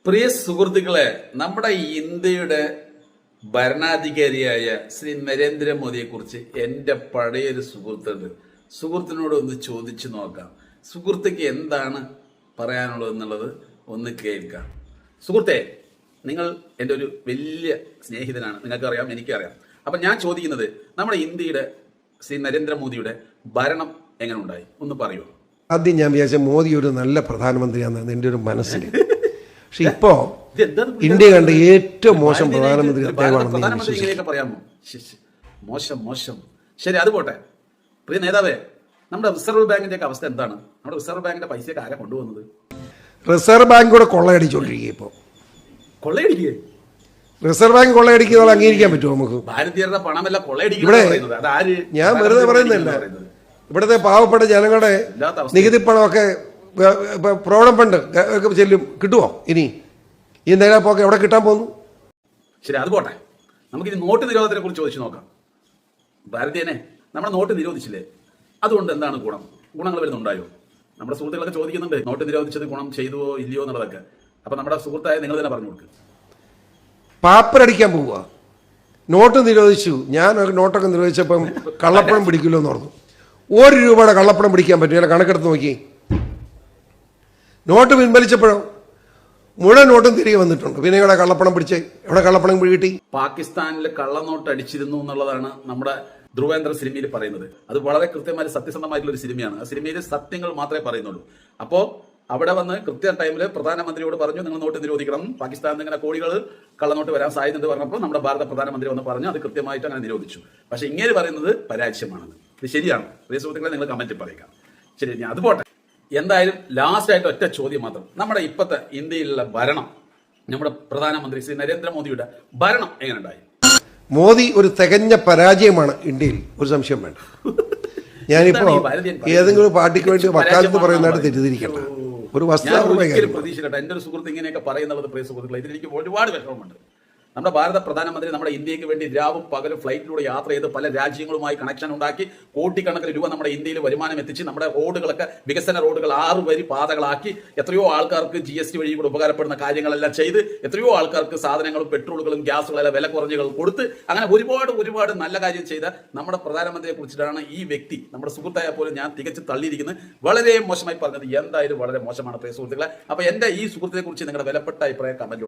പ്രിയ സുഹൃത്തുക്കളെ, നമ്മുടെ ഇന്ത്യയുടെ ഭരണാധികാരിയായ ശ്രീ നരേന്ദ്രമോദിയെ കുറിച്ച് എൻ്റെ പഴയൊരു സുഹൃത്തുണ്ട്. സുഹൃത്തിനോട് ഒന്ന് ചോദിച്ചു നോക്കാം. സുഹൃത്തേക്ക് എന്താണ് പറയാനുള്ളത് എന്നുള്ളത് ഒന്ന് കേൾക്കാം. സുഹൃത്തെ, നിങ്ങൾ എൻ്റെ ഒരു വലിയ സ്നേഹിതനാണ്, നിങ്ങൾക്കറിയാം, എനിക്കറിയാം. അപ്പം ഞാൻ ചോദിക്കുന്നത്, നമ്മുടെ ഇന്ത്യയുടെ ശ്രീ നരേന്ദ്രമോദിയുടെ ഭരണം എങ്ങനെ ഉണ്ടായി ഒന്ന് പറയുമോ? ആദ്യം ഞാൻ വിചാരിച്ച മോദി ഒരു നല്ല പ്രധാനമന്ത്രിയാണെന്ന് എൻ്റെ ഒരു മനസ്സിൽ. പക്ഷെ ഇപ്പോ ഇന്ത്യ കണ്ട ഏറ്റവും മോശം പ്രധാനമന്ത്രി ഇങ്ങനെയൊക്കെ പറയാമോ? മോശം മോശം. ശരി, അത് പോട്ടെ. പ്രിയ നേതാവേ, നമ്മുടെ റിസർവ് ബാങ്കിന്റെ ഒക്കെ അവസ്ഥ എന്താണ്? നമ്മുടെ റിസർവ് ബാങ്കിന്റെ പൈസയൊക്കെ ആരാ കൊണ്ടുപോകുന്നത്? റിസർവ് ബാങ്ക് കൂടെ കൊള്ളയടിച്ചോണ്ടിരിക്കുക. ഇപ്പോ കൊള്ളയടിക്കുക, റിസർവ് ബാങ്ക് കൊള്ളയടിക്കുന്നത് അംഗീകരിക്കാൻ പറ്റുമോ നമുക്ക്? ഭാരതീയരുടെ പണമല്ല കൊള്ളയടിക്കുന്നത്. ഞാൻ വെറുതെ പറയുന്നില്ല. ഇവിടുത്തെ പാവപ്പെട്ട ജനങ്ങളുടെ നികുതി പണമൊക്കെ പ്രോവിഡന്റ് ഫണ്ട് ചെല്ലും, കിട്ടുമോ? ഇനി ഈ നേരപ്പോക്കെ എവിടെ കിട്ടാൻ പോകുന്നു? ശരി, അത് പോട്ടെ. നമുക്കിനി നോട്ട് നിരോധനത്തെ കുറിച്ച് ചോദിച്ചു നോക്കാം. ഭാരതീയനെ നമ്മുടെ നോട്ട് നിരോധിച്ചില്ലേ, അതുകൊണ്ട് എന്താണ് ഗുണങ്ങൾ വരുന്നുണ്ടായോ? നമ്മുടെ സുഹൃത്തുക്കളൊക്കെ ചോദിക്കുന്നുണ്ട്, നോട്ട് നിരോധിച്ചത് ഗുണം ചെയ്തുവോ ഇല്ലയോ എന്നുള്ളതൊക്കെ. അപ്പൊ നമ്മുടെ സുഹൃത്തായ നിങ്ങൾ തന്നെ പറഞ്ഞു കൊടുക്കുക. പാപ്പരടിക്കാൻ പോവുക. നോട്ട് നിരോധിച്ചു. ഞാൻ നോട്ടൊക്കെ നിരോധിച്ചപ്പം കള്ളപ്പണം പിടിക്കില്ലോ എന്ന് പറഞ്ഞു. 1 രൂപയുടെ കള്ളപ്പണം പിടിക്കാൻ പറ്റും. ഞാൻ കണക്കെടുത്ത് നോക്കി. നോട്ട് പിൻവലിച്ചപ്പോഴോ മുഴുവൻ നോട്ടും തിരികെ വന്നിട്ടുണ്ട്. പിന്നെ ഇവിടെ കള്ളപ്പണം പിടിച്ച് എവിടെ കള്ളപ്പണം കിട്ടി? പാകിസ്ഥാനിൽ കള്ളനോട്ട് അടിച്ചിരുന്നു എന്നുള്ളതാണ് നമ്മുടെ ധ്രുവേന്ദ്ര സിനിമയിൽ പറയുന്നത്. അത് വളരെ കൃത്യമായി സത്യസന്ധമായിട്ടുള്ള ഒരു സിനിമയാണ്. ആ സിനിമയിൽ സത്യങ്ങൾ മാത്രമേ പറയുന്നുള്ളൂ. അപ്പോ അവിടെ വന്ന് കൃത്യ ടൈമിൽ പ്രധാനമന്ത്രിയോട് പറഞ്ഞു, നിങ്ങൾ നോട്ട് നിരോധിക്കണം, പാകിസ്ഥാനിൽ ഇങ്ങനെ കോടികൾ കള്ളനോട്ട് വരാൻ സാധ്യത പറഞ്ഞപ്പോൾ നമ്മുടെ ഭാരത പ്രധാനമന്ത്രി വന്ന് പറഞ്ഞു അത് കൃത്യമായിട്ട് അങ്ങനെ നിരോധിച്ചു. പക്ഷെ ഇങ്ങനെ പറയുന്നത് പരാജയമാണെന്ന്. ഇത് ശരിയാണ്? പ്രിയ സുഹൃത്തുക്കളെ, നിങ്ങൾ കമന്റിൽ പറയുക. ശരി, ഞാൻ അത് പോട്ടെ. എന്തായാലും ലാസ്റ്റ് ആയിട്ട് ഒറ്റ ചോദ്യം മാത്രം. നമ്മുടെ ഇപ്പോഴത്തെ ഇന്ത്യയിലുള്ള ഭരണം, നമ്മുടെ പ്രധാനമന്ത്രി ശ്രീ നരേന്ദ്രമോദിയുടെ ഭരണം എങ്ങനെ ഉണ്ടായി? മോദി ഒരു തികഞ്ഞ പരാജയമാണ് ഇന്ത്യയിൽ, ഒരു സംശയം വേണ്ട. ഞാനിപ്പോ ഏതെങ്കിലും പാർട്ടിക്ക് വേണ്ടി വക്കാലത്ത് പറയുന്നതായിട്ട് തെറ്റിദ്ധരിക്കണ്ട. ഒരു പ്രതീക്ഷിക്കട്ടെ. എന്റെ ഒരു സുഹൃത്ത് ഇങ്ങനെയൊക്കെ പറയുന്നത്, പ്രിയ സുഹൃത്തുക്കളെ, ഇതിലെനിക്ക് ഒരുപാട് വിഷമമുണ്ട്. നമ്മുടെ ഭാരത പ്രധാനമന്ത്രി നമ്മുടെ ഇന്ത്യക്ക് വേണ്ടി രാവും പകലും ഫ്ലൈറ്റിലൂടെ യാത്ര ചെയ്ത് പല രാജ്യങ്ങളുമായി കണക്ഷൻ ഉണ്ടാക്കി കോടിക്കണക്കിന് രൂപ നമ്മുടെ ഇന്ത്യയിൽ വരുമാനം എത്തിച്ച് നമ്മുടെ റോഡുകളൊക്കെ വികസന റോഡുകൾ 6 വരി പാതകളാക്കി എത്രയോ ആൾക്കാർക്ക് GST വഴി കൂടെ ഉപകാരപ്പെടുന്ന കാര്യങ്ങളെല്ലാം ചെയ്ത് എത്രയോ ആൾക്കാർക്ക് സാധനങ്ങളും പെട്രോളുകളും ഗ്യാസുകളെല്ലാം വില കുറഞ്ഞുകൾ കൊടുത്ത് അങ്ങനെ ഒരുപാട് നല്ല കാര്യം ചെയ്ത നമ്മുടെ പ്രധാനമന്ത്രിയെ കുറിച്ചിട്ടാണ് ഈ വ്യക്തി, നമ്മുടെ സുഹൃത്തായ പോലും ഞാൻ തികച്ചു തള്ളിയിരിക്കുന്നത്. വളരെ മോശമായി പറഞ്ഞത് എന്തായാലും വളരെ മോശമാണ് പ്രിയ സുഹൃത്തുക്കളെ. അപ്പൊ എന്റെ ഈ സുഹൃത്തിനെ കുറിച്ച് നിങ്ങളുടെ വിലപ്പെട്ട അഭിപ്രായം കമന്റ്